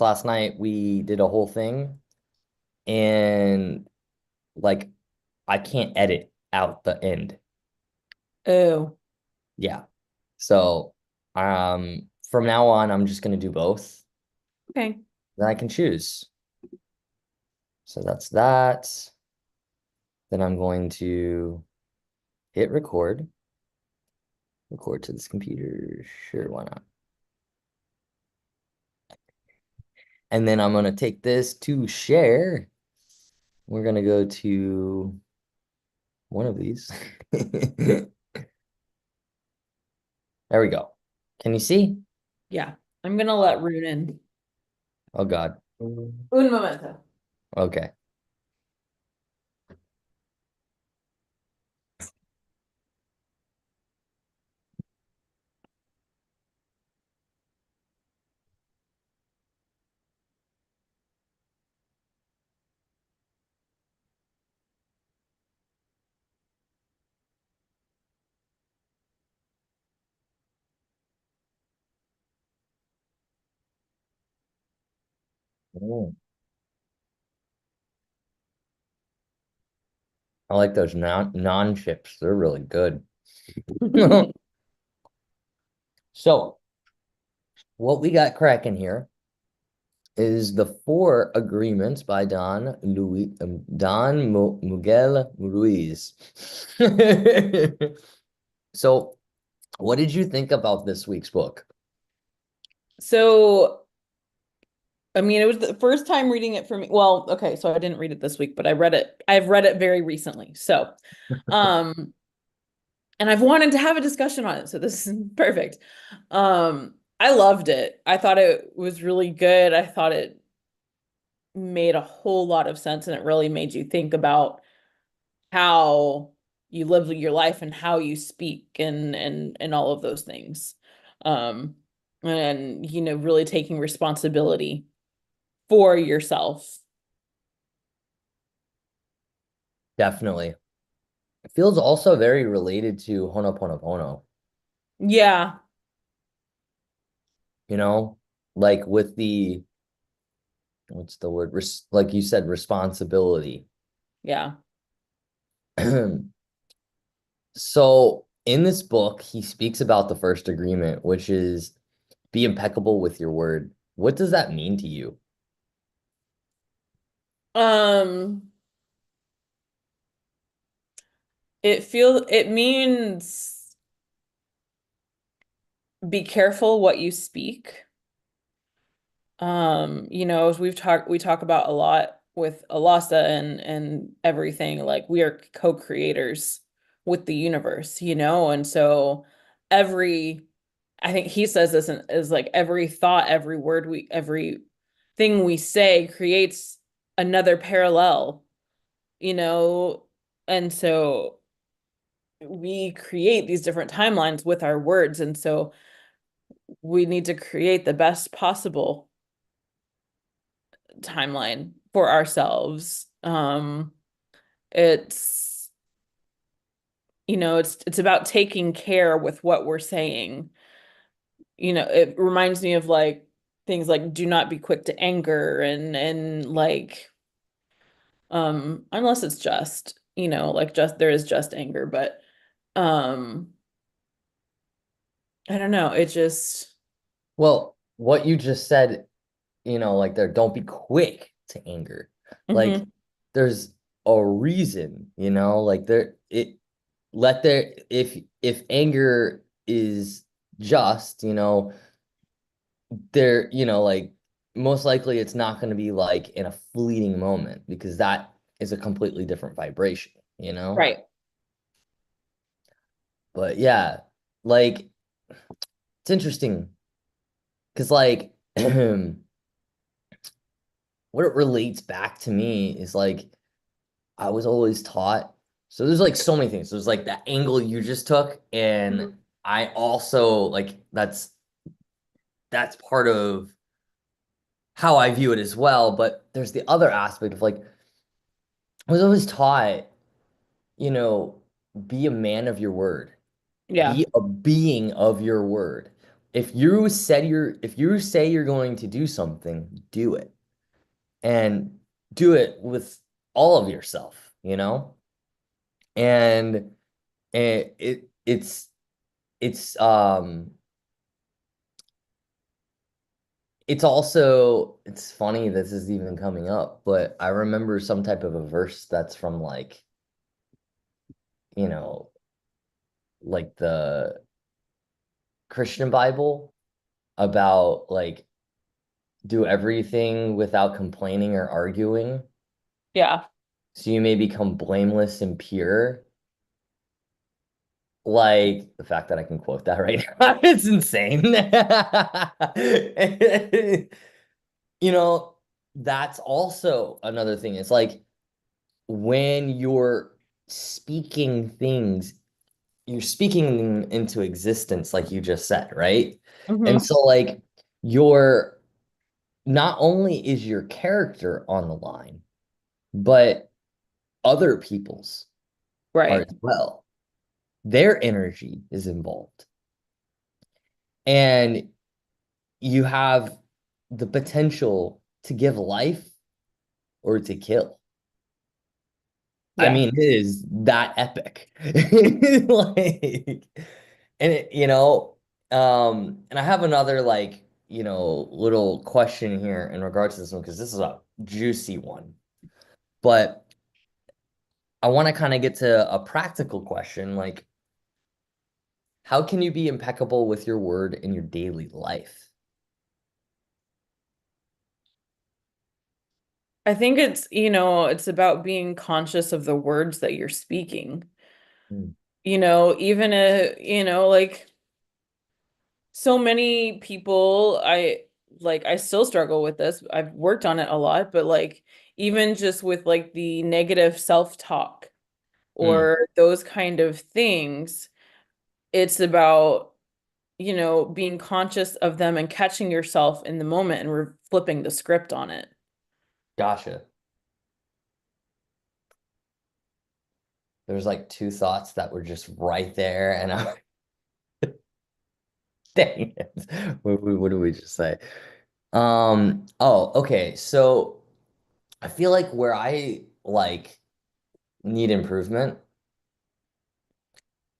Last night we did a whole thing and like I can't edit out the end. Oh, Yeah. So from now on I'm just gonna do both. okay. Then I can choose. So that's that. Then I'm going to hit record. Record to this computer. Sure, why not? And then I'm gonna take this to share. We're gonna go to one of these. There we go. Can you see? Yeah. I'm gonna let Rune in. Oh God. Un momento. Okay. Mm. I like those non chips. They're really good. So, what we got cracking here is the Four Agreements by Miguel Ruiz. So, what did you think about this week's book? So, I mean, it was the first time reading it for me. Well, okay, so I didn't read it this week, but I read it. I've read it very recently. So, um, and I've wanted to have a discussion on it, so this is perfect. I loved it. I thought it was really good. I thought it made a whole lot of sense and it really made you think about how you live your life and how you speak and all of those things. Um and really taking responsibility for yourself. Definitely. It feels also very related to Honoponopono, Yeah, you know, like with the, what's the word? Like you said, responsibility. yeah. So in this book, he speaks about the first agreement, which is be impeccable with your word. What does that mean to you? Um it means be careful what you speak. As we talk about a lot with Alasa and everything, like we are co-creators with the universe, and so every I think he says this is like every thought, everything we say creates another parallel, you know, and so we create these different timelines with our words, and so we need to create the best possible timeline for ourselves. It's it's about taking care with what we're saying. It reminds me of like things like do not be quick to anger and like unless it's just, like just there is just anger, but um I don't know, it just Well, what you just said, like there, don't be quick to anger. Like mhm. there's a reason, like if anger is just, like most likely it's not going to be like in a fleeting moment because that is a completely different vibration. Right. But yeah, like it's interesting because like what it relates back to me is like I was always taught. So there's like so many things. There's like that angle you just took, and Mhm. I also like that's part of how I view it as well. But there's the other aspect of like I was always taught, you know, be a man of your word, Yeah. be a being of your word. if you say you're going to do something, do it. And do it with all of yourself, you know? And it's it's also it's funny this is even coming up, but I remember some type of a verse that's from like, you know, like the Christian Bible about like do everything without complaining or arguing, Yeah. so you may become blameless and pure. Like the fact that I can quote that right now, it's insane. You know, that's also another thing. It's like when you're speaking things, you're speaking them into existence, like you just said, right? And Hmm. so, like, your not only is your character on the line, but other people's are Right. as well. Their energy is involved. And you have the potential to give life or to kill. I Yeah. mean, it is that epic. Like, and and I have another like, little question here in regards to this one because this is a juicy one. But I want to kind of get to a practical question, like, how can you be impeccable with your word in your daily life? I think it's about being conscious of the words that you're speaking. Mm, Even like so many people, I still struggle with this. I've worked on it a lot, but like even just with like the negative self-talk mm, or those kind of things, it's about, being conscious of them and catching yourself in the moment and flipping the script on it. gotcha. There's like two thoughts that were just right there, and I'm dang it. What did we just say? Oh, okay. So I feel like where I like need improvement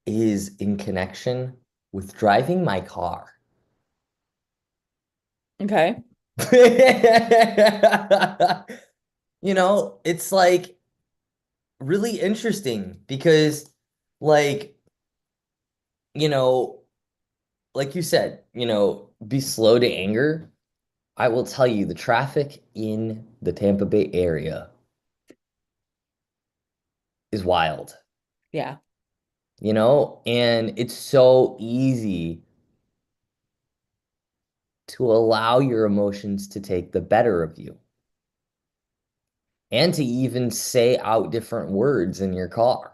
is in connection with driving my car. Okay. It's like really interesting because like, you know, like you said, be slow to anger. I will tell you the traffic in the Tampa Bay area is wild, Yeah. and it's so easy to allow your emotions to take the better of you and to even say out different words in your car.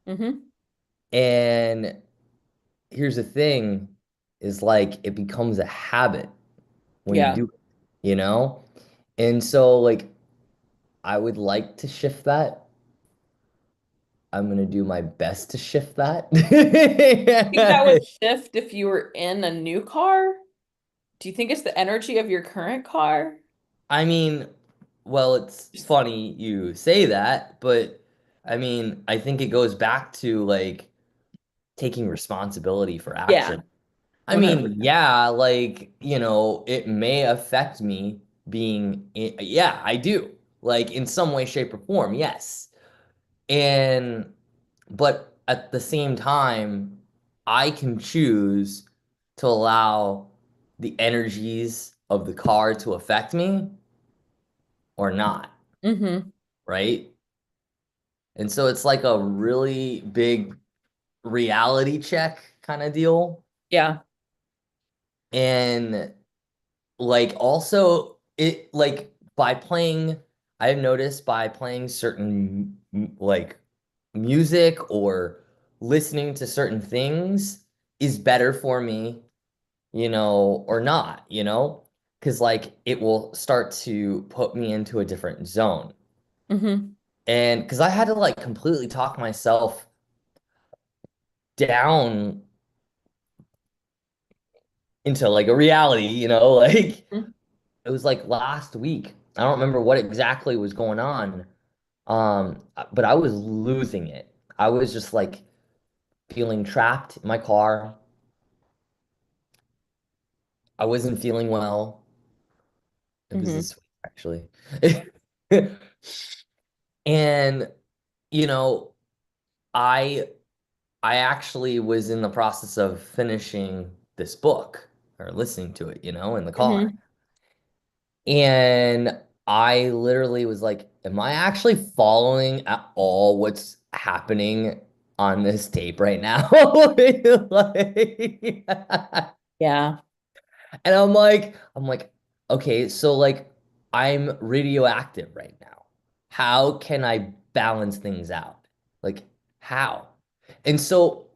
Mm-hmm. And here's the thing is like it becomes a habit when you Yeah. do it, you know? And so like I would like to shift that. I'm gonna do my best to shift that. Think that would shift if you were in a new car? Do you think it's the energy of your current car? I mean, well, it's funny you say that, but I mean, I think it goes back to like taking responsibility for Yeah, action. I mean, 100%. yeah, like, it may affect me yeah, I do. Like in some way, shape, or form, yes. And but at the same time, I can choose to allow the energies of the car to affect me or not, Mm-hmm. right? And so it's like a really big reality check kind of deal. Yeah. And like also it like by playing, I've noticed by playing certain like music or listening to certain things is better for me, or not, because like it will start to put me into a different zone. Mm-hmm. And because I had to like completely talk myself down into like a reality, like Mhm. it was like last week. I don't remember what exactly was going on. But I was losing it. I was just like feeling trapped in my car. I wasn't feeling well. It was Mhm. this week, actually. And you know, I I actually was in the process of finishing this book or listening to it, in the car. Mhm. And I literally was like, am I actually following at all what's happening on this tape right now? Like, Yeah. and I'm like, okay, so like I'm radioactive right now. How can I balance things out? Like, how? And so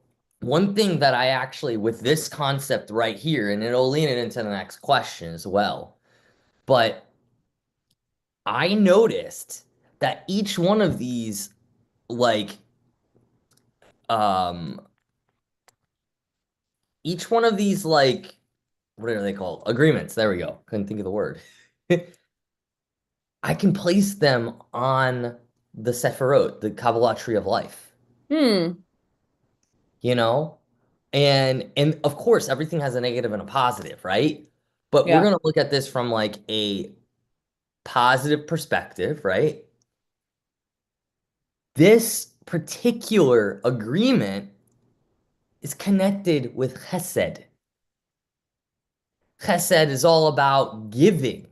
one thing that I actually with this concept right here, and it'll lean it into the next question as well, but I noticed that like, um, each one of these, like, what are they called? Agreements. There we go. Couldn't think of the word. I can place them on the Sephirot, the Kabbalah tree of life, Hmm. you know? And of course, everything has a negative and a positive, right? But we're Yeah. gonna look at this from like a positive perspective, right? This particular agreement is connected with chesed. Chesed is all about giving.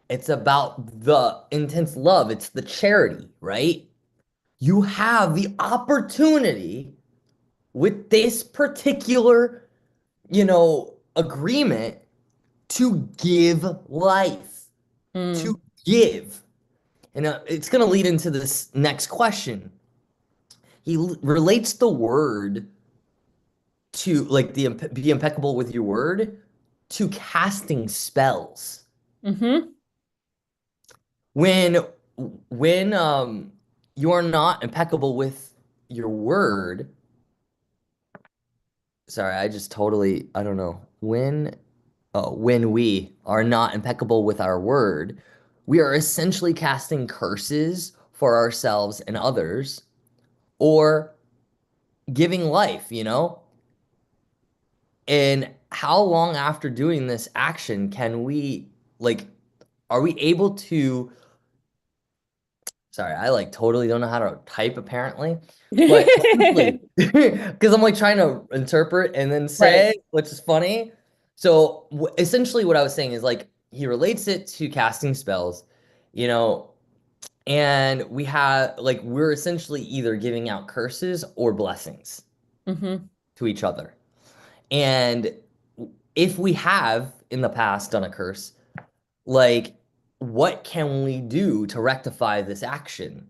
It's about the intense love. It's the charity, right? You have the opportunity with this particular, agreement to give life, to Hmm. give. And it's going to lead into this next question. Relates the word to like be impeccable with your word to casting spells. Mhm. When when you are not impeccable with your word, sorry, I just totally I don't know. When we are not impeccable with our word, we are essentially casting curses for ourselves and others or giving life. And how long after doing this action can we like are we able to sorry, I like totally don't know how to type apparently, but essentially because I'm like trying to interpret and then Right. say, which is funny. So essentially what I was saying is like he relates it to casting spells, you know, and we're essentially either giving out curses or blessings Mhm. to each other. And if we have in the past done a curse, like what can we do to rectify this action?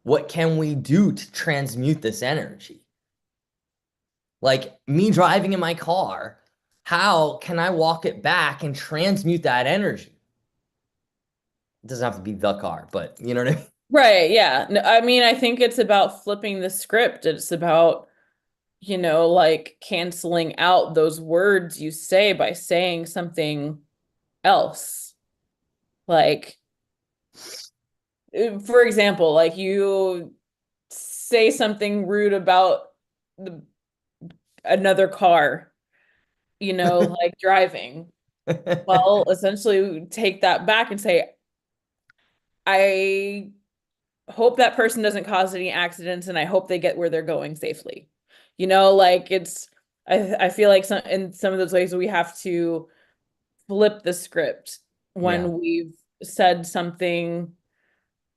What can we do to transmute this energy? Like me driving in my car, how can I walk it back and transmute that energy? It doesn't have to be the car, but you know what I mean? Right, yeah. No, I mean, I think it's about flipping the script. It's about, like canceling out those words you say by saying something else. Like, for example, like you say something rude about the, another car, like driving. Well, essentially take that back and say, I hope that person doesn't cause any accidents and I hope they get where they're going safely. Like I feel like in some of those ways we have to flip the script Yeah, when we've said something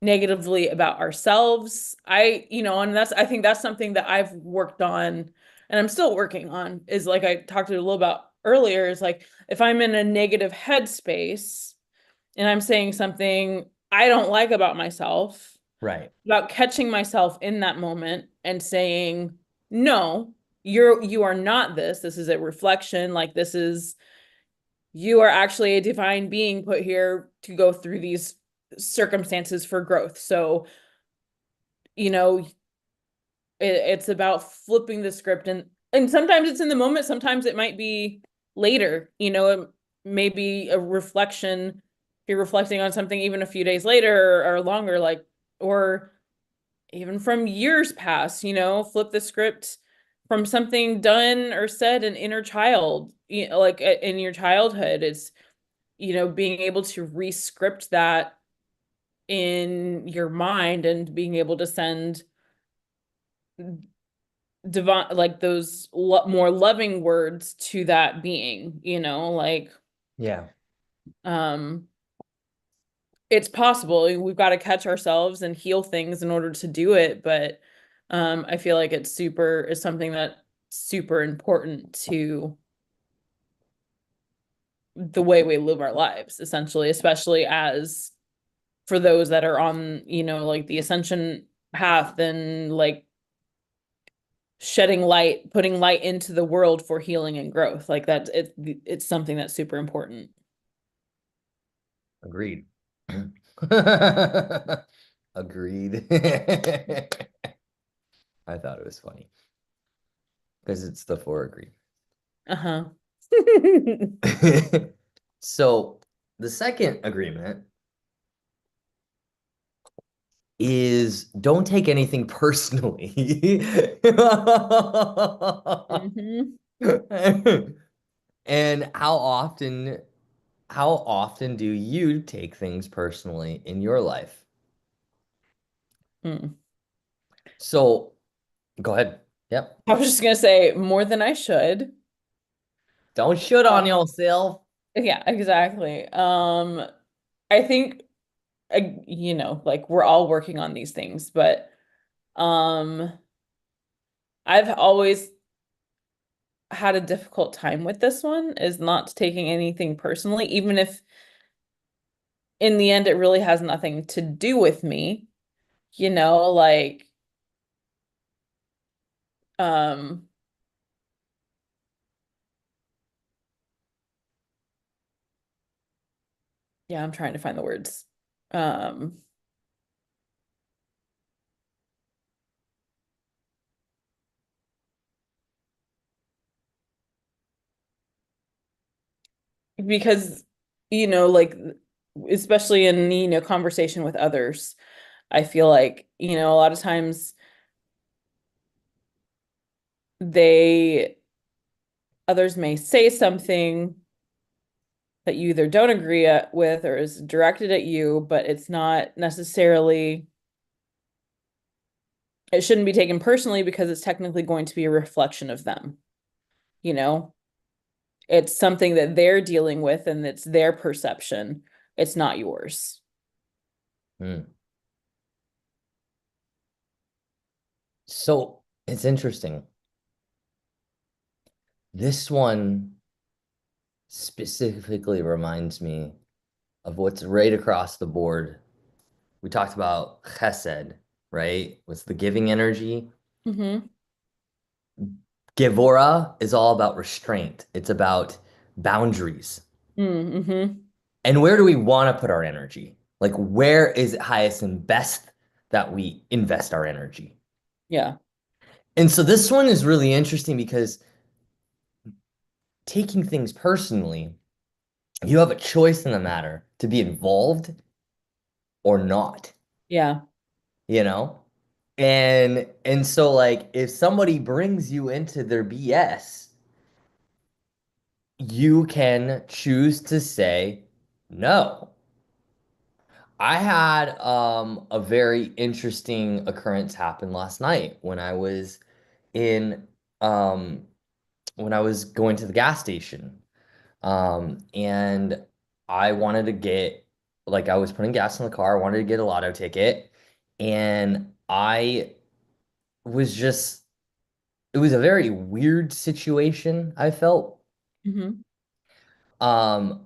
negatively about ourselves. And I think that's something that I've worked on and I'm still working on is like I talked a little about earlier is like if I'm in a negative headspace and I'm saying something I don't like about myself, right. about catching myself in that moment and saying, no, you are not this. This is a reflection. Like this is you are actually a divine being put here to go through these circumstances for growth. So, you know, it's about flipping the script and sometimes it's in the moment, sometimes it might be later, maybe a reflection, if you're reflecting on something even a few days later or longer, like, or even from years past, flip the script from something done or said in inner child, like in your childhood. It's, being able to re-script that in your mind and being able to send divine, like those more loving words to that being, like, Yeah, um, it's possible. We've got to catch ourselves and heal things in order to do it, but I feel like it's something that's super important to the way we live our lives, essentially, especially as for those that are on, like the ascension path and like shedding light, putting light into the world for healing and growth. Like that, it's something that's super important. agreed. Agreed. I thought it was funny because it's the four agreed. Uh-huh. So the second agreement is don't take anything personally. Hmm. And how often do you take things personally in your life? Mm. So go ahead. Yep. I was just gonna say more than I should. Don't shit Uh, on yourself. yeah, exactly. I think like we're all working on these things, but um, I've always had a difficult time with this one, is not taking anything personally, even if in the end it really has nothing to do with me, like um yeah, I'm trying to find the words. Um, because like especially in conversation with others, I feel like a lot of times they others may say something that you either don't agree with or is directed at you, but it's not necessarily, it shouldn't be taken personally because it's technically going to be a reflection of them, you know? It's something that they're dealing with and it's their perception. It's not yours. Hmm. So it's interesting. This one specifically reminds me of what's right across the board. We talked about chesed, right? What's the giving energy? Mm-hmm. Gevura is all about restraint. It's about boundaries. Mm-hmm. And where do we want to put our energy? Like, where is it highest and best that we invest our energy? Yeah. And so this one is really interesting because taking things personally, you have a choice in the matter to be involved or not, Yeah. you know? And so like if somebody brings you into their BS, you can choose to say no. I had a very interesting occurrence happen last night in um when I was going to the gas station. And I wanted to get like I was putting gas in the car, I wanted to get a lotto ticket, and I was just it was a very weird situation, I felt. Mm-hmm. Um,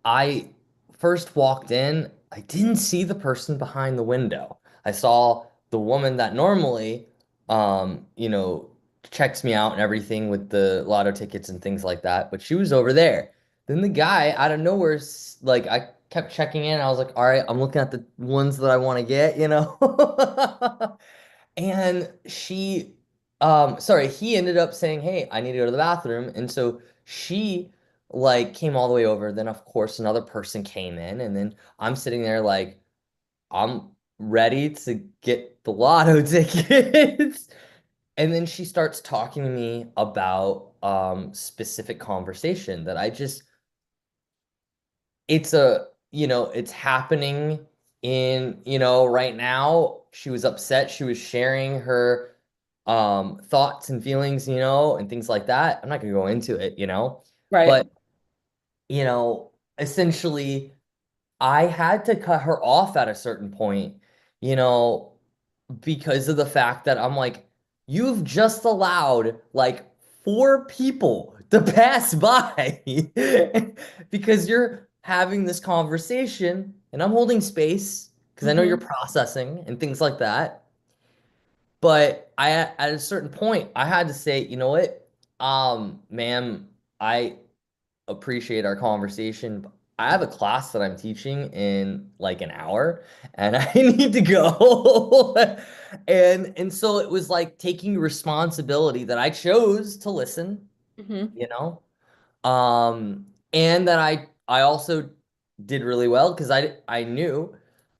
I first walked in, I didn't see the person behind the window. I saw the woman that normally, you know, checks me out and everything with the lotto tickets and things like that, but she was over there. Then the guy out of nowhere, like I kept checking in. I was like, all right, I'm looking at the ones that I want to get, you know? And he ended up saying, hey, I need to go to the bathroom. And so she like came all the way over. Then of course another person came in, and then I'm sitting there like I'm ready to get the lotto tickets. And then she starts talking to me about specific conversation that I just it's a it's happening in right now. She was upset. She was sharing her thoughts and feelings, and things like that. I'm not gonna go into it, Right. but essentially I had to cut her off at a certain point, you know, because of the fact that I'm like, you've just allowed like four people to pass by because you're having this conversation and I'm holding space because I know you're Hmm. processing and things like that. But at a certain point, I had to say, you know what? Ma'am, I appreciate our conversation. I have a class that I'm teaching in like an hour and I need to go. And so it was like taking responsibility that I chose to listen, Hmm. you know? And that I also did really well because I knew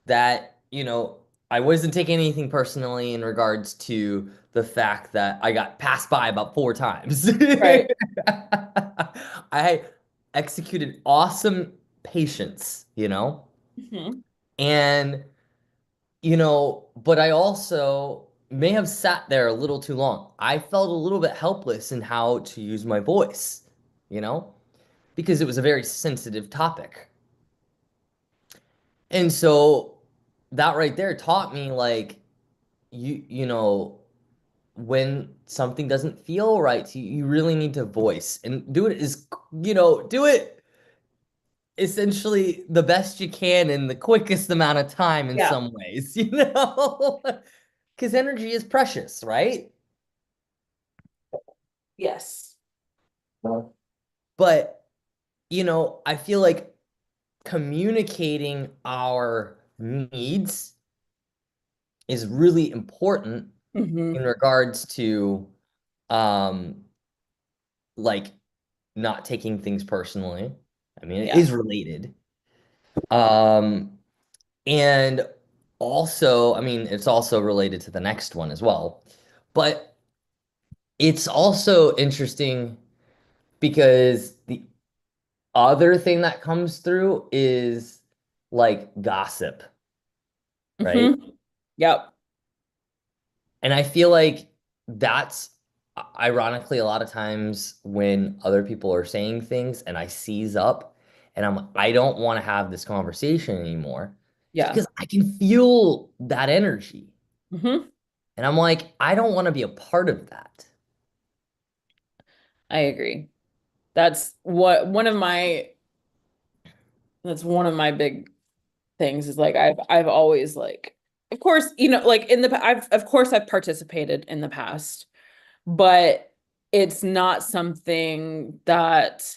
that, I wasn't taking anything personally in regards to the fact that I got passed by about four times. Right. I executed awesome patience, Hmm. and but I also may have sat there a little too long. I felt a little bit helpless in how to use my voice, you know? Because it was a very sensitive topic. And so that right there taught me like when something doesn't feel right to you, you really need to voice and do it essentially the best you can in the quickest amount of time in Yeah. some ways, you know? Because energy is precious, right? Yes. But, I feel like communicating our needs is really important in Hmm. regards to um like not taking things personally. I mean, it Yeah. is related. Um and also, I mean, it's also related to the next one as well. But it's also interesting because the other thing that comes through is like gossip, right? Hmm. Yep. And I feel like that's ironically a lot of times when other people are saying things and I seize up and I don't want to have this conversation anymore Yeah. because I can feel that energy. Hmm. And I'm like, I don't want to be a part of that. I agree. That's what that's one of my big things is like I've always like of course, like I've of course I've participated in the past, but it's not something that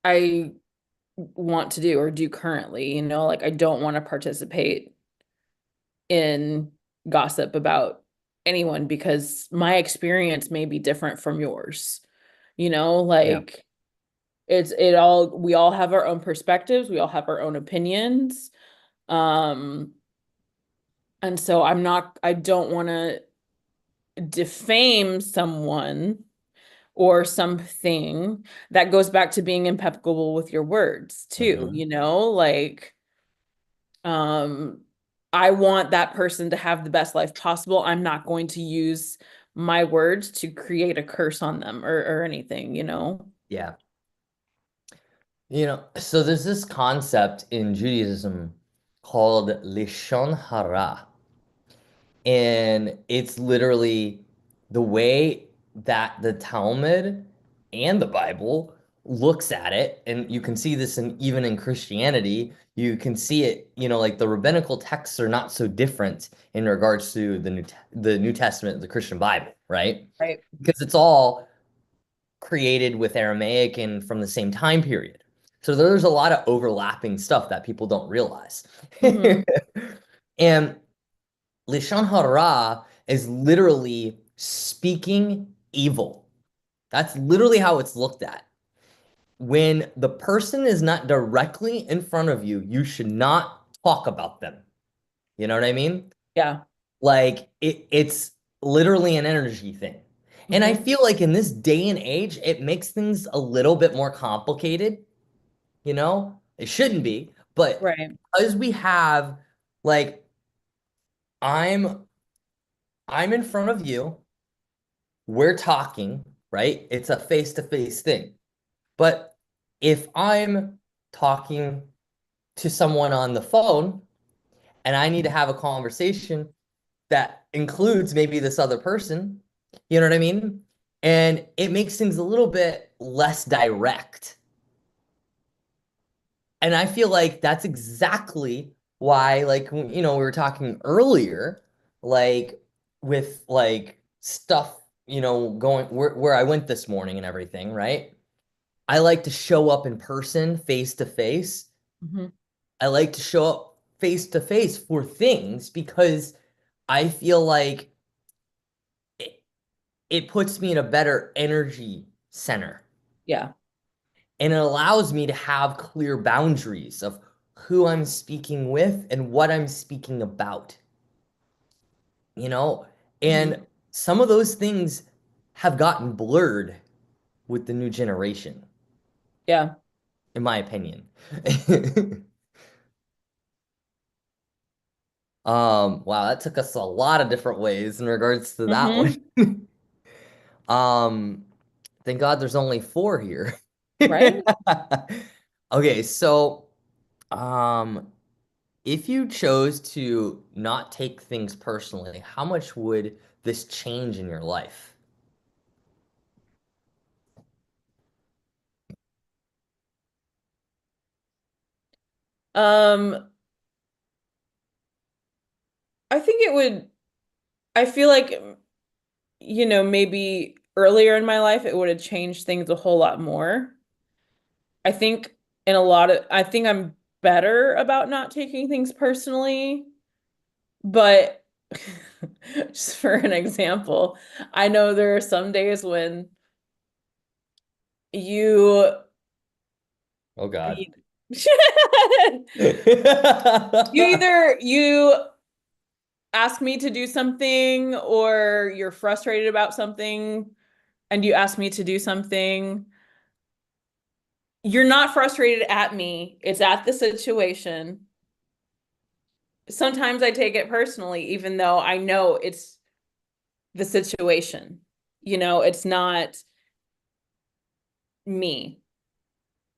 I want to do or do currently, like I don't want to participate in gossip about anyone because my experience may be different from yours. Yeah. Like we all have our own perspectives, we all have our own opinions. Um, and so I don't want to defame someone or something. That goes back to being impeccable with your words too, Hmm. like um I want that person to have the best life possible. I'm not going to use my words to create a curse on them or anything. Yeah. So there's this concept in Judaism called Lishon Hara. And it's literally the way that the Talmud and the Bible looks at it. And you can see this even in Christianity. You can see it, like the rabbinical texts are not so different in regards to the New Testament, the Christian Bible, right? Right. Because it's all created with Aramaic and from the same time period. So there's a lot of overlapping stuff that people don't realize. Hmm. And Lishon Hara is literally speaking evil. That's literally how it's looked at. When the person is not directly in front of you, you should not talk about them. You know what I mean? Yeah. Like it's literally an energy thing. And I Hmm. feel like in this day and age, it makes things a little bit more complicated, you know? It shouldn't be, but Right. because we have like I'm I'm in front of you, we're talking, right? It's a face-to-face thing. But if I'm talking to someone on the phone and I need to have a conversation that includes maybe this other person, you know what I mean? And it makes things a little bit less direct. And I feel like that's exactly why, like, we were talking earlier, like, with like stuff, going where I went this morning and everything, right? I like to show up in person, face to face. Hmm. I like to show up face to face for things because I feel like it, it puts me in a better energy center Yeah. and it allows me to have clear boundaries of who I'm speaking with and what I'm speaking about, you know? Hmm. And some of those things have gotten blurred with the new generation, Yeah. in my opinion. Wow, that took us a lot of different ways in regards to that one. Hmm. Um, thank God there's only four here. Right. Okay, so um, if you chose to not take things personally, how much would this change in your life? Um, I think it would, I feel like, maybe earlier in my life, it would have changed things a whole lot more. I think I think I'm better about not taking things personally, but just for an example, I know there are some days when you Oh God. you you ask me to do something or you're frustrated about something and you ask me to do something. You're not frustrated at me, it's at the situation. Sometimes I take it personally, even though I know it's the situation. It's not me.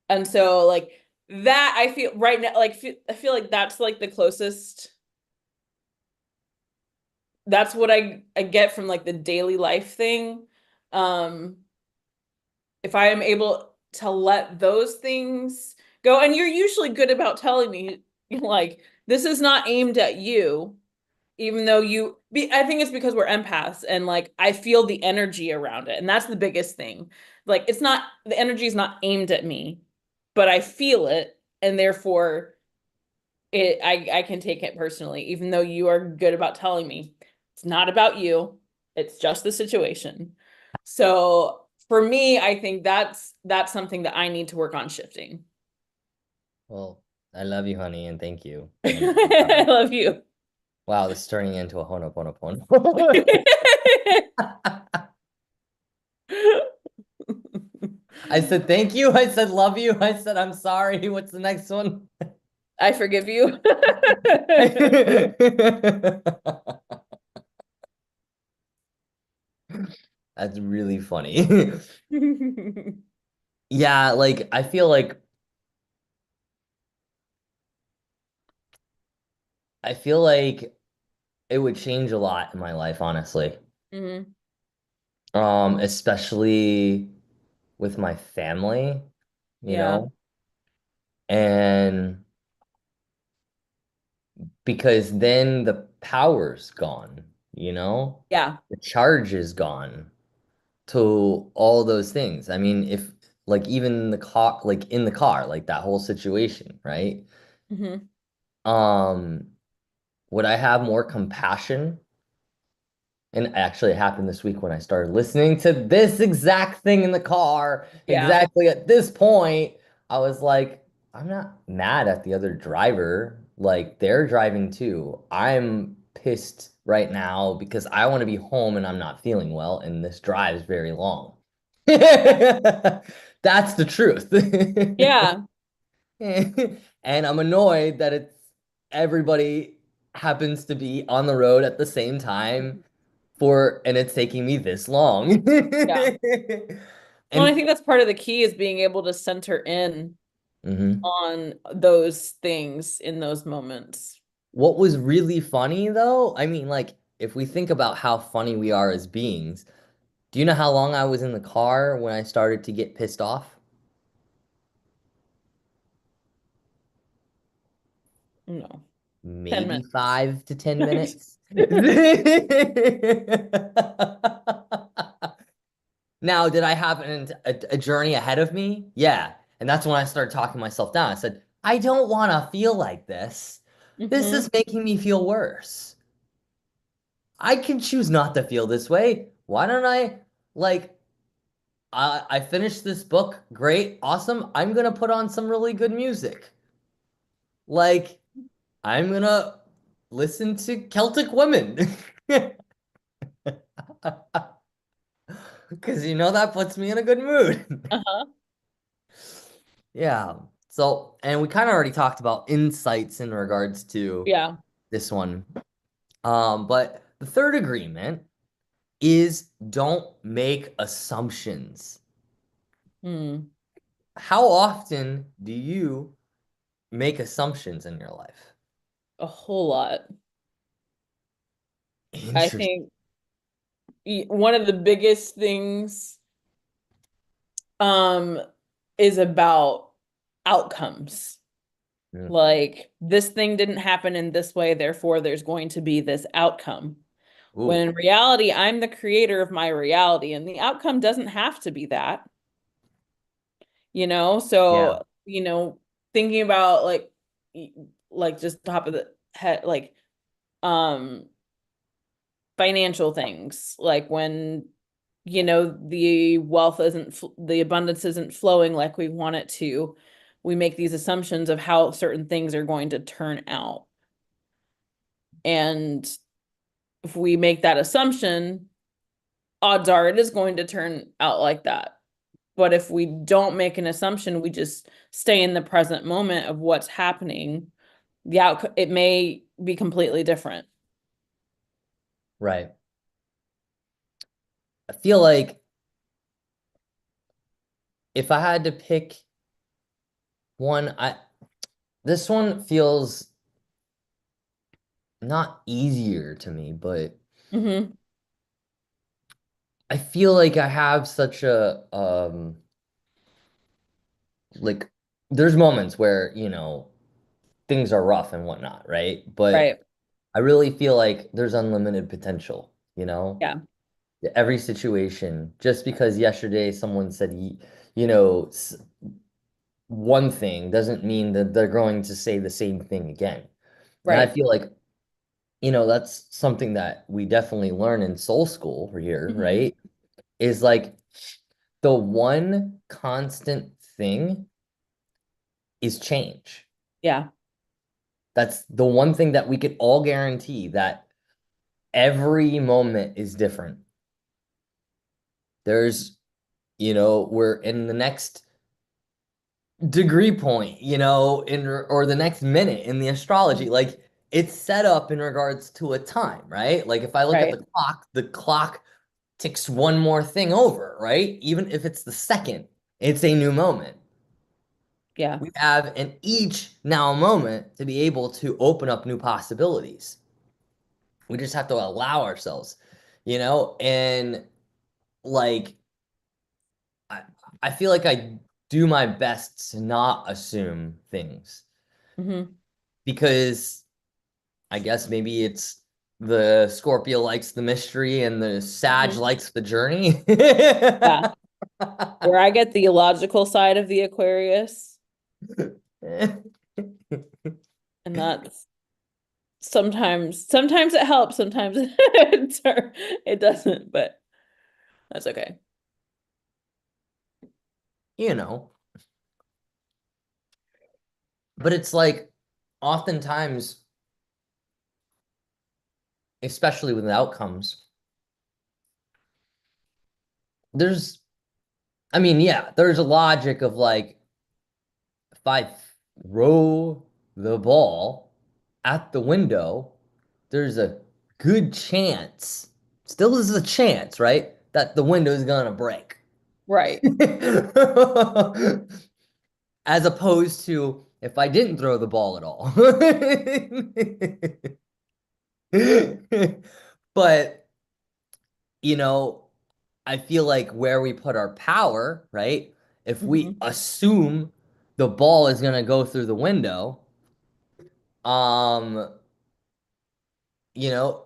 And so, like, that I feel right now, like, I feel like that's like the closest, that's what I get from like the daily life thing. Um, if I am able to let those things go, and you're usually good about telling me, like, this is not aimed at you, even though I think it's because we're empaths and like I feel the energy around it. And that's the biggest thing. Like, it's not, the energy is not aimed at me, but I feel it. And therefore, I can take it personally, even though you are good about telling me it's not about you, it's just the situation. So for me, I think that's something that I need to work on shifting. Well, I love you, honey, and thank you. And I love you. wow, this is turning into a Ho'oponopono. I said thank you. I said love you. I said I'm sorry. What's the next one? I forgive you. That's really funny. Yeah, like I feel like it would change a lot in my life, honestly. Hmm. Especially with my family, you Yeah. know, and because then the power's gone, you know, Yeah. the charge is gone to all those things. I mean, if like even the car, like in the car, like that whole situation, right? Hmm. Um, would I have more compassion And actually, it happened this week when I started listening to this exact thing in the car. Yeah. Exactly at this point, I was like, I'm not mad at the other driver. Like, they're driving too. I'm pissed right now because I want to be home and I'm not feeling well, and this drive is very long. Yeah. That's the truth. Yeah. And I'm annoyed that it's everybody happens to be on the road at the same time and it's taking me this long. Yeah. Well, I And think that's part of the key is being able to center in mhm. on those things in those moments. What was really funny though, I mean, like, if we think about how funny we are as beings, do you know how long I was in the car when I started to get pissed off? No, 10 Maybe minutes. 5 to 10 minutes. Now, did I have a journey ahead of me? Yeah. And that's when I started talking myself down. I said, I don't want to feel like this. This is Hmm. making me feel worse. I can choose not to feel this way. Why don't I, like, I finished this book. Great. Awesome. I'm going to put on some really good music. Like, I'm going to listen to Celtic Women. Because that puts me in a good mood. Uh-huh. Yeah. So, and we kind of already talked about insights in regards to Yeah. this one. But the third agreement is don't make assumptions. Hmm. How often do you make assumptions in your life? A whole lot. I Interesting. think one of the biggest things um is about outcomes. Like this thing didn't happen in this way, therefore there's going to be this outcome. When Ooh, in reality, I'm the creator of my reality, and the outcome doesn't have to be that, you know? yeah. So, thinking about like just top of the head, like um financial things, like when the wealth isn't the abundance isn't flowing like we want it to, we make these assumptions of how certain things are going to turn out. And if we make that assumption, odds are it is going to turn out like that. But if we don't make an assumption, we just stay in the present moment of what's happening, the outcome, it may be completely different. Right. I feel like if I had to pick one, this one feels not easier to me, but Hmm. I feel like I have such a like there's moments where, things are rough and whatnot, right? But Right. I really feel like there's unlimited potential, you know? Yeah. Every situation, just because yesterday someone said, you know, one thing doesn't mean that they're going to say the same thing again. And I Right. feel like, that's something that we definitely learn in soul school here, Hmm. right? Is like the one constant thing is change. Yeah. That's the one thing that we could all guarantee that every moment is different. There's, we're in the next degree point, or the next minute in the astrology. Mhm. Like it's set up in regards to a time, right? Like if I look at Right. the clock ticks one more thing over, right? Even if it's the second, it's a new moment. Yeah. We have an each now moment to be able to open up new possibilities. We just have to allow ourselves, and like I, I feel like I do my best to not assume things Hmm. because I guess maybe it's the Scorpio likes the mystery and the Sag Hmm. likes the journey. Yeah. Where I get the illogical side of the Aquarius, and that's sometimes it helps, sometimes it doesn't, but that's okay. you know. But it's like oftentimes, especially with the outcomes, there's, I mean, yeah, there's a logic of like, if I throw the ball at the window, there's a good chance, still is a chance, right, that the window is gonna break. Right. As opposed to if I didn't throw the ball at all. But, you know, I feel like where we put our power, right? If we Hmm. assume the ball is going to go through the window, um, you know,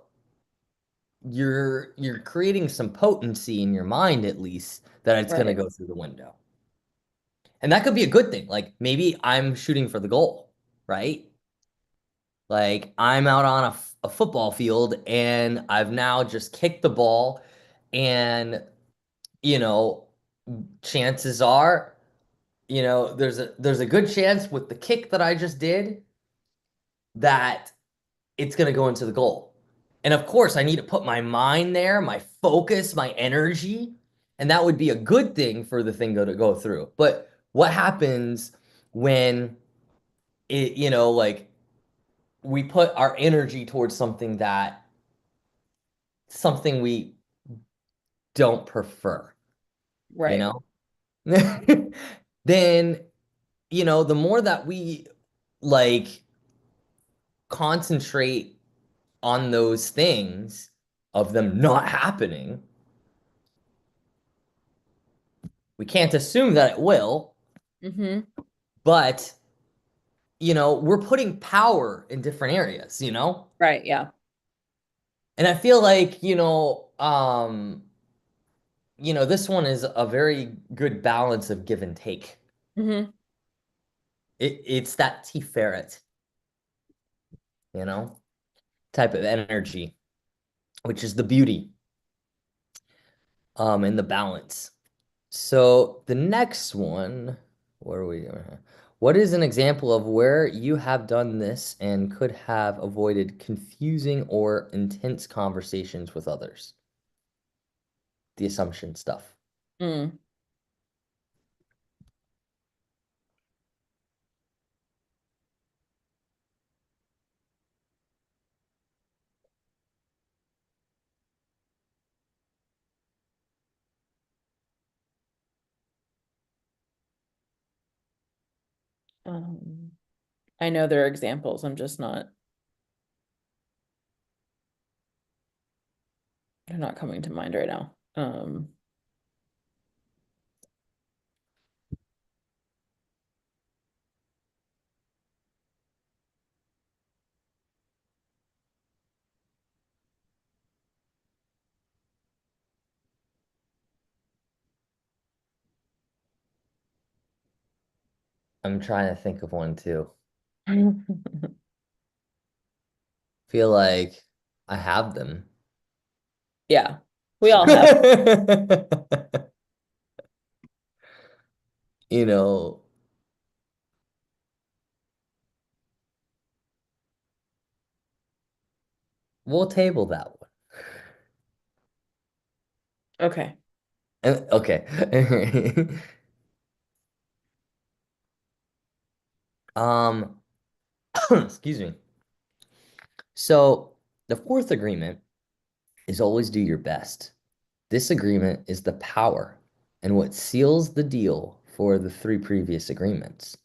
you're creating some potency in your mind at least that it's going to Right. go through the window. And that could be a good thing. Like maybe I'm shooting for the goal, right? Like I'm out on a football field and I've now just kicked the ball and you know chances are there's a good chance with the kick that I just did that it's going to go into the goal. And of course, I need to put my mind there, my focus, my energy, and that would be a good thing for the thing to go through. But what happens when like we put our energy towards something we don't prefer, you Right. know? Then, the more that we like concentrate on those things of them not happening, we can't assume that it will, Hmm. but we're putting power in different areas. Right. Yeah. And I feel like, this one is a very good balance of give and take. Hmm. It's that T ferret, you know, type of energy, which is the beauty, and the balance. So the next one, where are we going? What is an example of where you have done this and could have avoided confusing or intense conversations with others? The assumption stuff. Mm. Um, I know there are examples. I'm just not, they're not coming to mind right now. I'm trying to think of one too. Feel like I have them. Yeah, we all have. You know, we'll table that one. Okay. Okay. Um, excuse me. So the fourth agreement is always do your best. This agreement is the power and what seals the deal for the three previous agreements.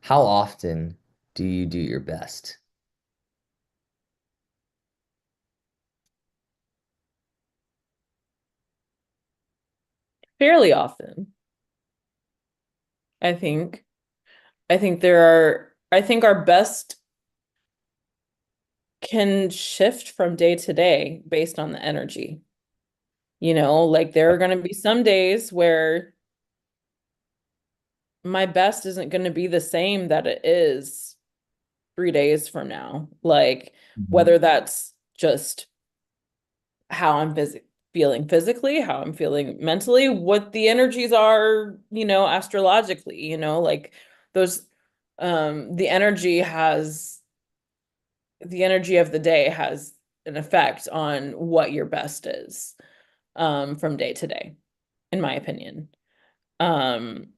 How often do you do your best? Fairly often, I think. I think our best can shift from day to day based on the energy. Like there are going to be some days where my best isn't going to be the same that it is 3 days from now. Like Mhm. whether that's just how I'm feeling physically, how I'm feeling mentally, what the energies are, astrologically, like those the energy has the energy of the day has an effect on what your best is from day to day, in my opinion. Um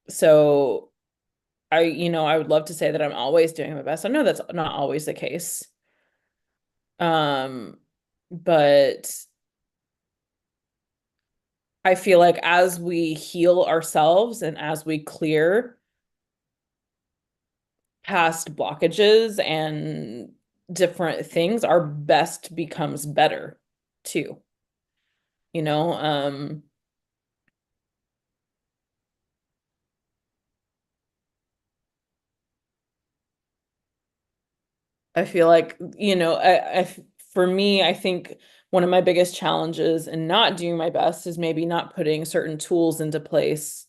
so I would love to say that I'm always doing my best. I know that's not always the case. Um, but I feel like as we heal ourselves and as we clear past blockages and different things, our best becomes better too. You know, um, I feel like, for me, I think one of my biggest challenges in not doing my best is maybe not putting certain tools into place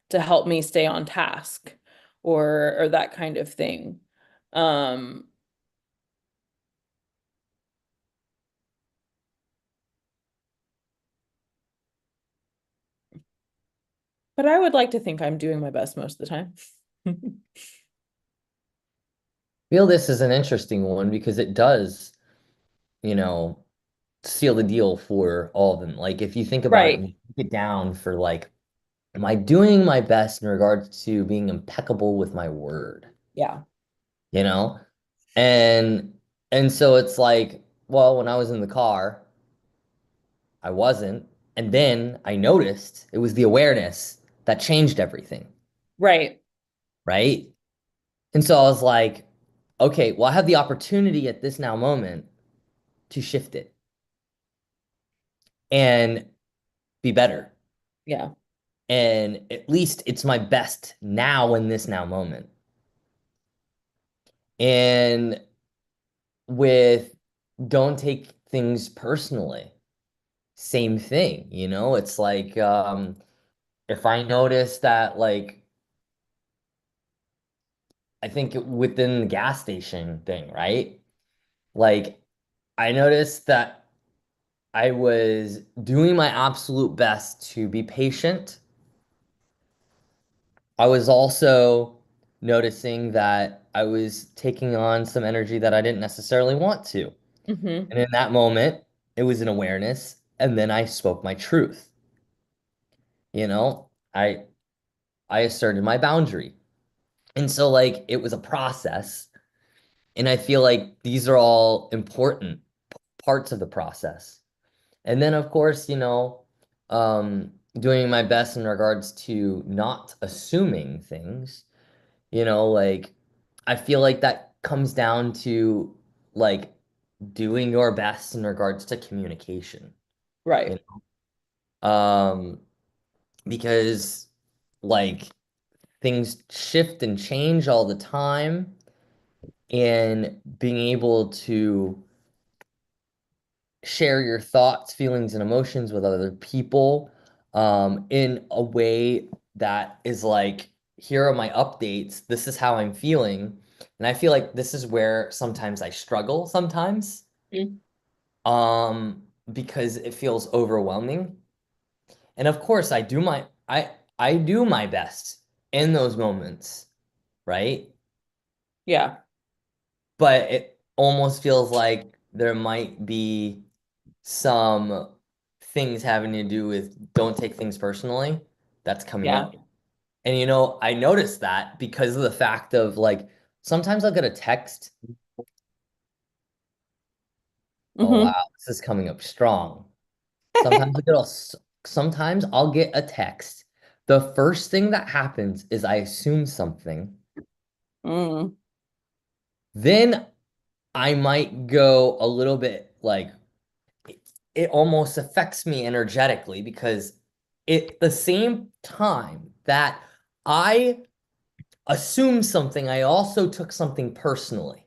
to help me stay on task or that kind of thing. Um, but I would like to think I'm doing my best most of the time. Feel this is an interesting one because it does, you know, seal the deal for all of them. Like if you think about it Right. and you break it down for like, am I doing my best in regards to being impeccable with my word? Yeah. You know? And and so it's like, well, when I was in the car, I wasn't. And then I noticed it was the awareness that changed everything, Right. right? And so I was like, okay, well, I have the opportunity at this now moment to shift it and be better. Yeah. And at least it's my best now in this now moment. And with don't take things personally, same thing, it's like if I notice that like I think within the gas station thing, right? Like I noticed that I was doing my absolute best to be patient. I was also noticing that I was taking on some energy that I didn't necessarily want to. Hmm. And in that moment, it was an awareness, and then I spoke my truth. You know, I asserted my boundary. And so like it was a process, and I feel like these are all important parts of the process. And then of course, doing my best in regards to not assuming things, like I feel like that comes down to like doing your best in regards to communication, you Right. know? Because like things shift and change all the time, and being able to share your thoughts, feelings, and emotions with other people in a way that is like, here are my updates. This is how I'm feeling. And I feel like this is where sometimes I struggle sometimes Mm. because it feels overwhelming. And of course, I do my best in those moments, right? Yeah. But it almost feels like there might be some things having to do with don't take things personally that's coming Yeah. up. And I noticed that because of the fact of like sometimes I'll get a text. Oh Hmm. wow, this is coming up strong. Sometimes sometimes I'll get a text. The first thing that happens is I assume something. Mm. Then I might go a little bit like it almost affects me energetically because at the same time that I assumed something, I also took something personally.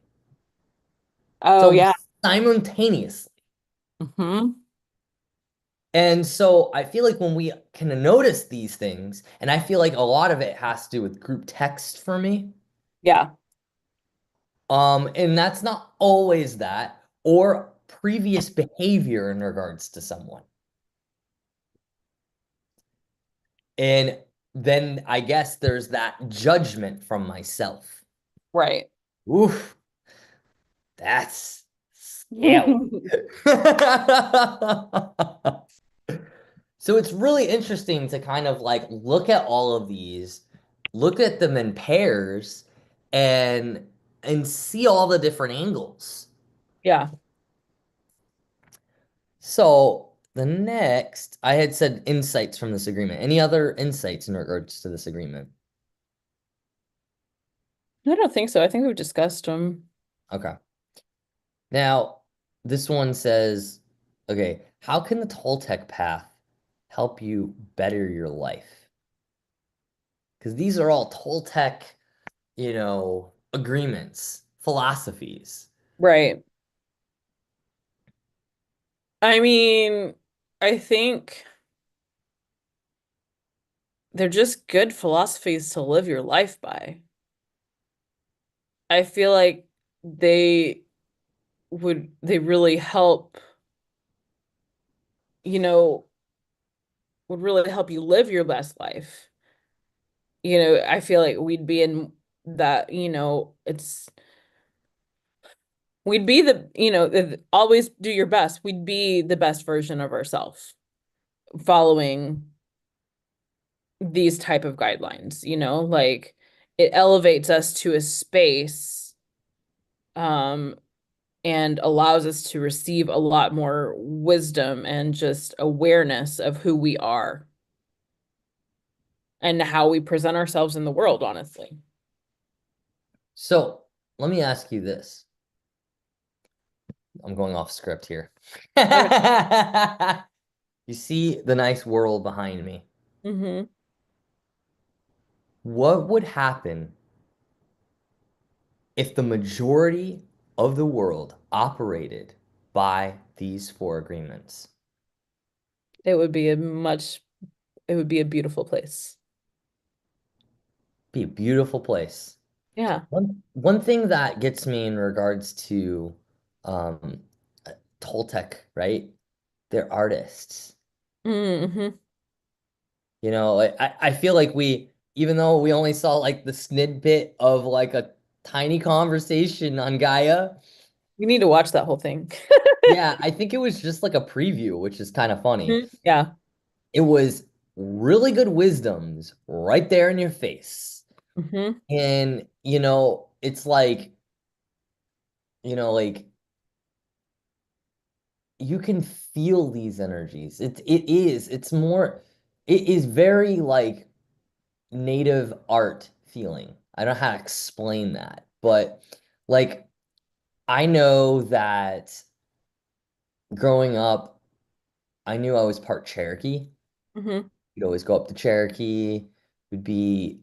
Oh, So yeah. simultaneously. Hmm. And so I feel like when we can notice these things, and I feel like a lot of it has to do with group text for me. Yeah. And that's not always that, or previous behavior in regards to someone. And then I guess there's that judgment from myself. Right. Oof, that's scary. So it's really interesting to kind of like look at all of these, look at them in pairs and see all the different angles. Yeah. So the next, I had said insights from this agreement. Any other insights in regards to this agreement? I don't think so. I think we've discussed them. Okay. Now, this one says, okay, how can the Toltec path help you better your life? Because these are all Toltec, agreements, philosophies. Right. I mean, I think they're just good philosophies to live your life by. I feel like they they really help, you know, would really help you live your best life. I feel like we'd be in that, we'd be always do your best. We'd be the best version of ourselves following these type of guidelines, like it elevates us to a space um and allows us to receive a lot more wisdom and just awareness of who we are and how we present ourselves in the world, honestly. So let me ask you this. I'm going off script here. Okay. You see the nice world behind me. Mm-hmm. What would happen if the majority of the world operated by these four agreements? It would be it would be a beautiful place. Be a beautiful place. Yeah. One thing that gets me in regards to um Toltec, right? They're artists. Mm-hmm. I feel like even though we only saw like the snippet of like a tiny conversation on Gaia, You need to watch that whole thing. yeah, I think it was just like a preview, which is kind of funny. Mhm. Yeah. It was really good wisdoms right there in your face. Hmm. And, it's like you can feel these energies. It is very like native art feeling. I don't know how to explain that, but like I know that growing up, I knew I was part Cherokee. Hmm. We'd always go up to Cherokee. We'd be,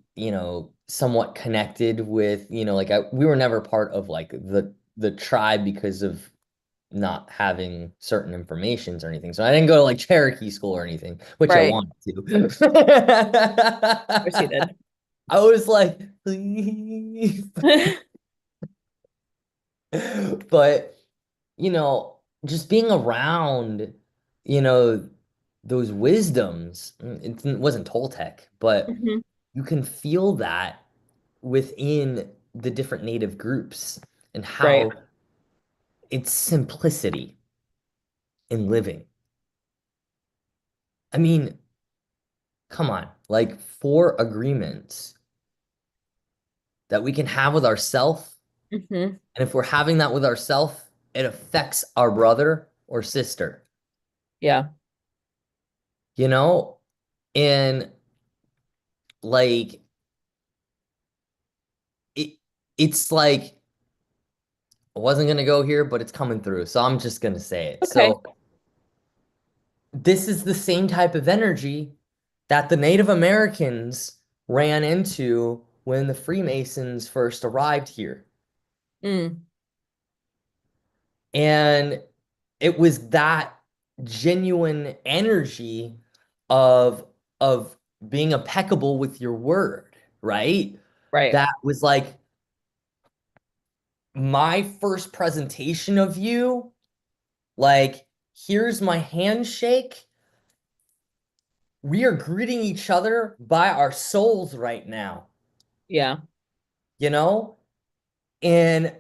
somewhat connected with, we were never part of like the tribe because of not having certain informations or anything. So I didn't go to like Cherokee school or anything, which I Right. Of wanted to. course he did. I was like, please. But, just being around, you know, those wisdoms, it wasn't Toltec, but Hmm. you can feel that within the different native groups and Right. how it's simplicity in living. I mean, come on, like four agreements that we can have with ourselves. Hmm. And if we're having that with ourselves, it affects our brother or sister, Yeah. you know? And like it it's like I wasn't gonna go here, but it's coming through. So I'm just gonna say it. Okay. So this is the same type of energy that the Native Americans ran into when the Freemasons first arrived here. Mm. And it was that genuine energy of of being impeccable with your word, right? Right. That was like my first presentation of you, like, here's my handshake. We are greeting each other by our souls right now, Yeah. you know? And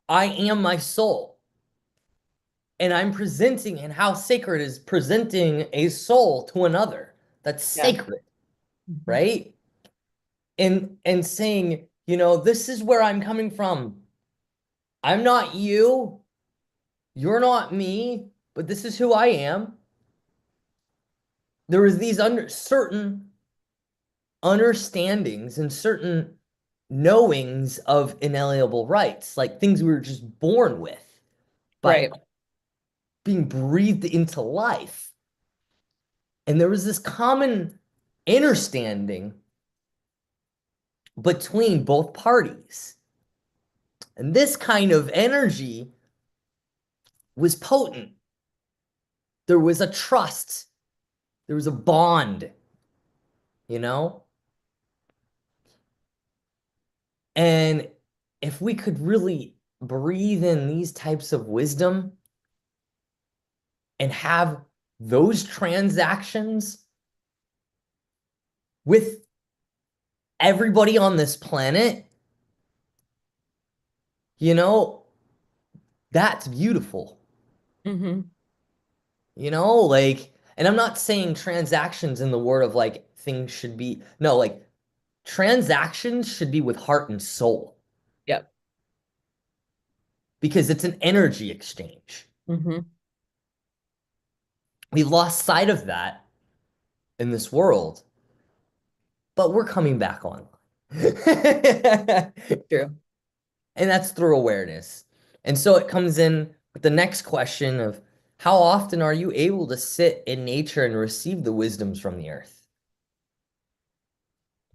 I am my soul. And I'm presenting, and how sacred is presenting a soul to another. That's Yeah. sacred, Mhm. right? And saying, this is where I'm coming from. I'm not you. You're not me, but this is who I am. There is these certain understandings and certain knowings of inalienable rights, like things we were just born with by Right. being breathed into life. And there was this common understanding between both parties. And this kind of energy was potent. There was a trust, there was a bond, you know? And if we could really breathe in these types of wisdom and have those transactions with everybody on this planet, you know, that's beautiful. Hmm. Like, and I'm not saying transactions in the word of like things should be, no, like transactions should be with heart and soul Yep. because it's an energy exchange. Hmm. We've lost sight of that in this world, but we're coming back on. True. And that's through awareness. And so it comes in with the next question of how often are you able to sit in nature and receive the wisdoms from the earth?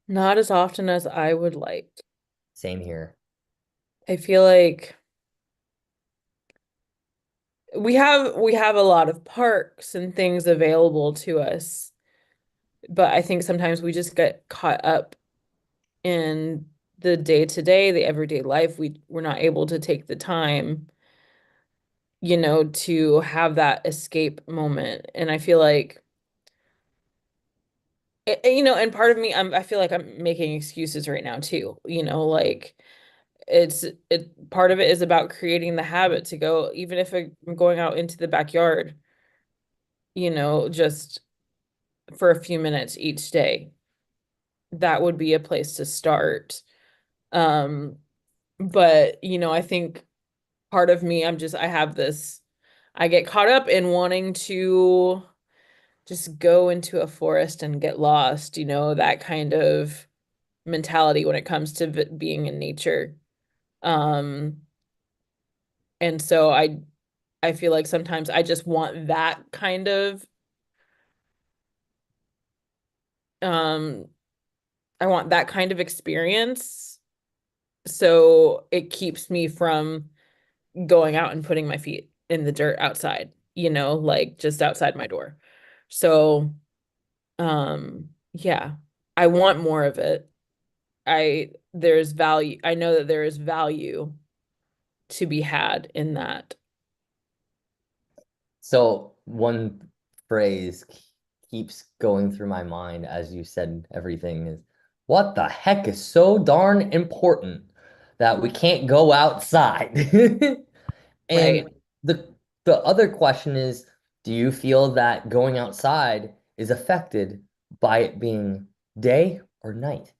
Not as often as I would like. Same here. I feel like we have a lot of parks and things available to us, but I think sometimes we just get caught up in the day to day, the everyday life. We're not able to take the time, to have that escape moment. And I feel like and part of me, I feel like I'm making excuses right now too. Like part of it is about creating the habit to go, even if I'm going out into the backyard, just for a few minutes each day. That would be a place to start. Um, but I think part of me, I have this, I get caught up in wanting to just go into a forest and get lost, that kind of mentality when it comes to being in nature. Um, and so I feel like sometimes I just want that kind of um I want that kind of experience. So it keeps me from going out and putting my feet in the dirt outside, like just outside my door. So, yeah, I want more of it. There's value. I know that there is value to be had in that. So one phrase keeps going through my mind as you said everything is, what the heck is so darn important that we can't go outside? Right. And the other question is, do you feel that going outside is affected by it being day or night?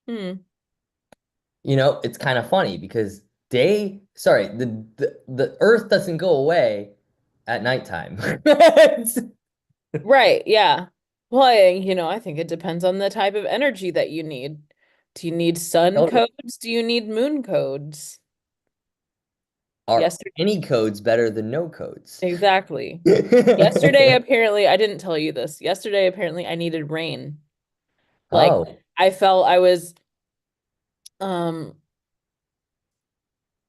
Hmm. It's kind of funny because the earth doesn't go away at nighttime. Right. Yeah. Well, I think it depends on the type of energy that you need. Do you need sun Totally. codes? Do you need moon codes? Are Yes, any codes better than no codes? exactly. Yesterday, apparently, I didn't tell you this. Yesterday, apparently, I needed rain. Like, Oh, I felt I was um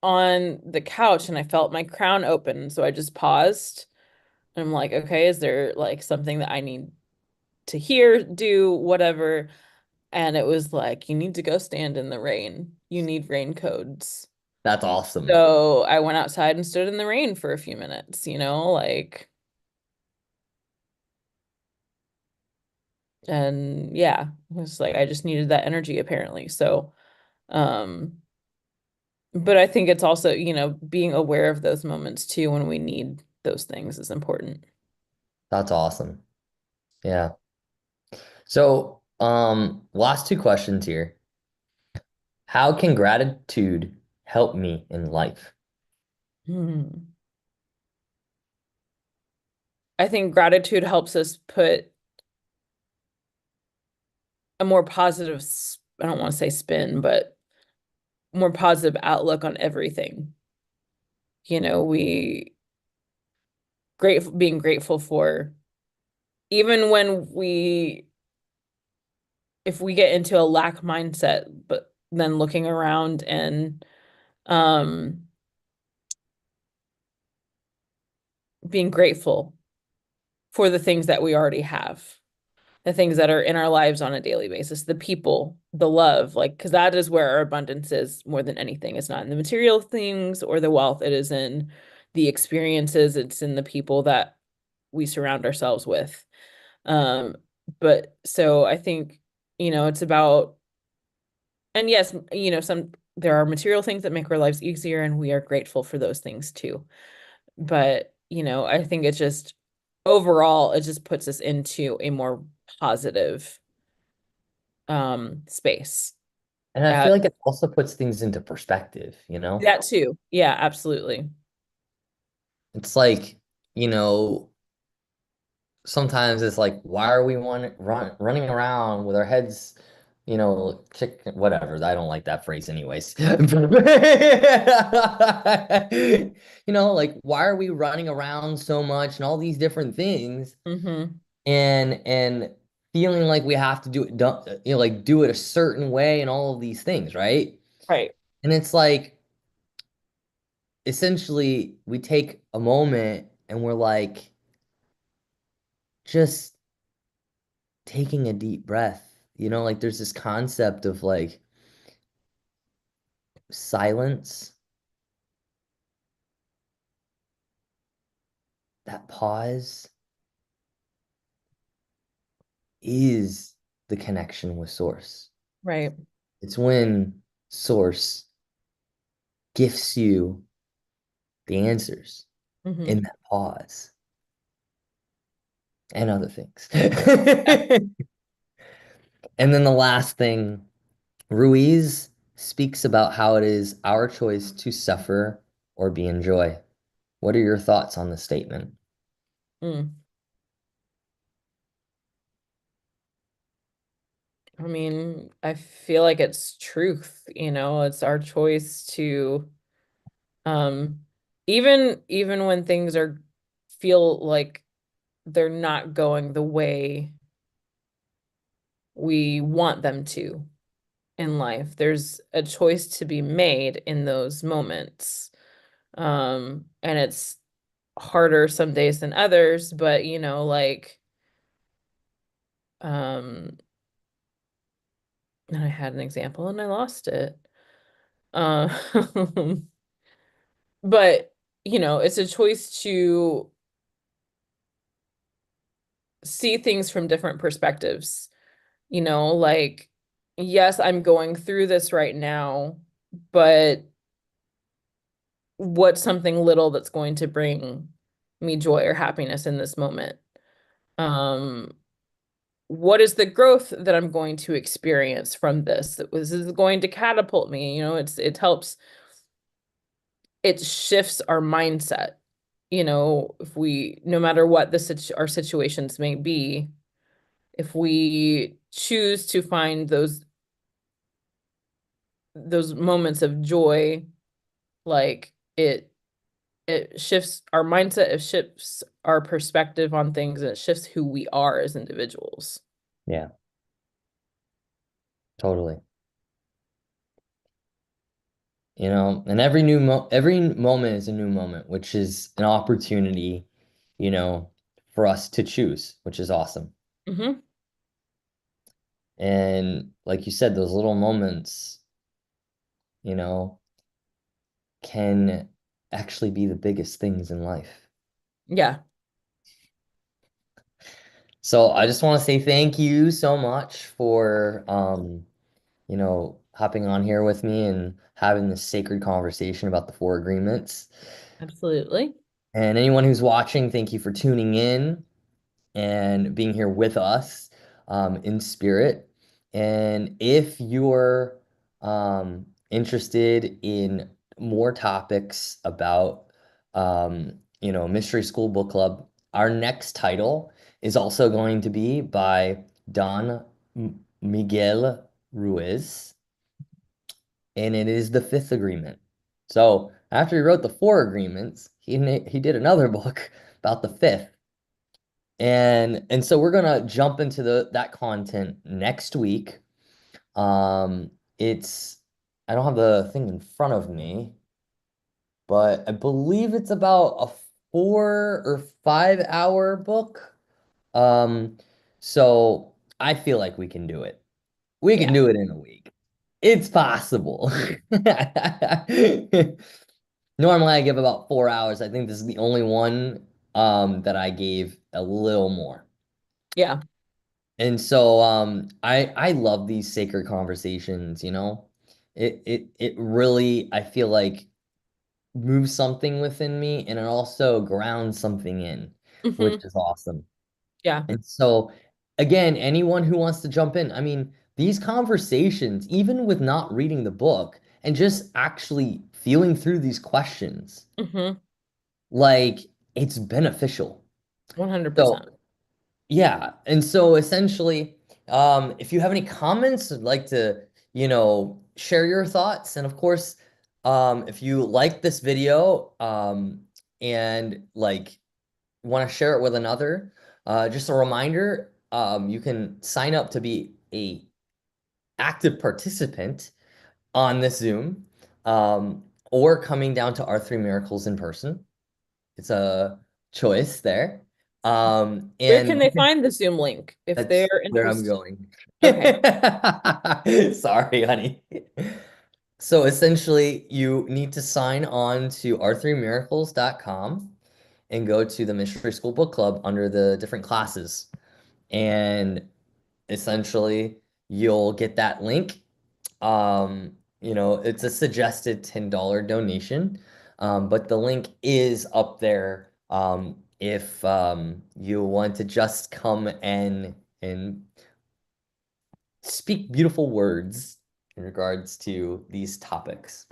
on the couch and I felt my crown open. So I just paused. And I'm like, okay, is there like something that I need to hear, do, whatever? and it was like, you need to go stand in the rain. You need raincoats. That's awesome. So I went outside and stood in the rain for a few minutes, like, and yeah, it was like I just needed that energy apparently. So, um, but I think it's also, being aware of those moments too when we need those things is important. That's awesome. Yeah. So, last two questions here. How can gratitude help me in life? Hmm. I think gratitude helps us put a more positive, I don't want to say spin, but more positive outlook on everything. We being grateful for even when if we get into a lack mindset, but then looking around and um being grateful for the things that we already have, the things that are in our lives on a daily basis, the people, the love, like, because that is where our abundance is more than anything. It's not in the material things or the wealth, it is in the experiences, it's in the people that we surround ourselves with. Um, but so I think, it's about, and yes, there are material things that make our lives easier, and we are grateful for those things too. But, I think it's just overall, it just puts us into a more positive space. And I Uh, feel like it also puts things into perspective, you know? that too. Yeah, absolutely. It's like, you know, sometimes it's like, why are we running around with our heads, chicken, whatever. I don't like that phrase anyways. Like, why are we running around so much and all these different things Mm-hmm. and feeling like we have to do it, like do it a certain way and all of these things, right? Right. And it's like, essentially, we take a moment and we're like, just taking a deep breath. Like there's this concept of like silence, that pause is the connection with source. Right. It's when source gifts you the answers Mm-hmm. in that pause and other things. Yeah. And then the last thing, Ruiz speaks about how it is our choice to suffer or be in joy. What are your thoughts on the statement? Mm. I mean, I feel like it's truth, it's our choice to um even when things are feel like they're not going the way we want them to in life. There's a choice to be made in those moments. And it's harder some days than others, but like um and I had an example and I lost it. Uh, but it's a choice to see things from different perspectives. Like, yes, I'm going through this right now, but what's something little that's going to bring me joy or happiness in this moment? Um, what is the growth that I'm going to experience from this? This is going to catapult me. It helps, it shifts our mindset. If we, no matter what our situations may be, if we choose to find those moments of joy, like it shifts our mindset, it shifts our perspective on things, and it shifts who we are as individuals. Yeah, totally. And every moment is a new moment, which is an opportunity, for us to choose, which is awesome. Hmm. And like you said, those little moments, you know, can actually be the biggest things in life. Yeah, So I just want to say thank you so much for hopping on here with me and having this sacred conversation about the four agreements. absolutely. And anyone who's watching, thank you for tuning in and being here with us in spirit. And if you're interested in more topics about, Mystery School Book Club, our next title is also going to be by Don Miguel Ruiz, and it is the fifth agreement. So after he wrote the four agreements, he did another book about the fifth. And so we're gonna jump into that content next week. It's I don't have the thing in front of me, but I believe it's about a 4 or 5 hour book. Um, so I feel like we can do it. We can Yeah. do it in a week. It's possible. Normally I give about 4 hours. I think this is the only one that I gave a little more. Yeah. And so I love these sacred conversations, you know. It really I feel like moves something within me and it also grounds something in, which Hmm. is awesome. Yeah. And so again, anyone who wants to jump in, I mean, these conversations, even with not reading the book and just actually feeling through these questions, Hmm. like it's beneficial. So 100%. yeah, and so essentially, if you have any comments, I'd like to, share your thoughts. And of course, if you like this video, and like want to share it with another, just a reminder, you can sign up to be a active participant on this Zoom, or coming down to our Three Miracles in person. It's a choice there. Where can And they find the Zoom link if that's they're where I'm interested? going. Okay. Sorry, honey. So essentially, you need to sign on to r3miracles.com and go to the Mystery School Book Club under the different classes. And essentially, you'll get that link. It's a suggested $10 donation, but the link is up there if you want to just come and speak beautiful words in regards to these topics.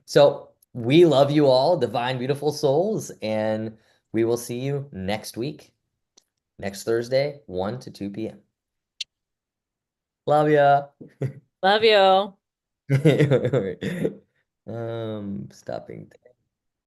So we love you all, divine, beautiful souls, and we will see you next week, next Thursday, 1 to 2 p.m. Love ya. Love you. Stopping.